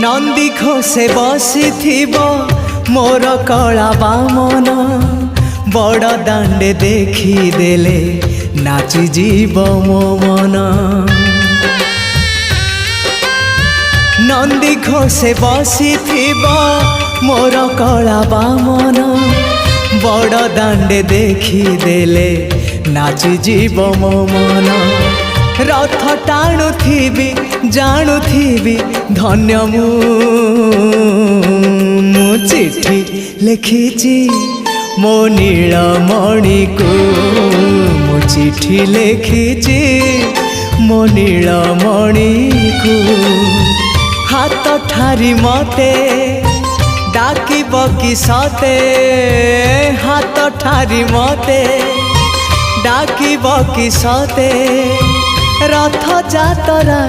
नंदी घोषे बसी मोर कला बामन बड़ दांडे देखी देले नाची जीव मो मन। नंदी घोषे बसी मोर कला बामन बड़ दांडे देखी देले नाची जीव मो मन। रथ टाणुथिबी जाणुथिबी धन्य मु चिठी लिखिची मो नीलमणि को मु चिठी लिखिची मो नीलमणि को। हाथ ठारी मते डाकिब कि सते हाथ ठारी मते डाकिब कि सते रथ जातरा।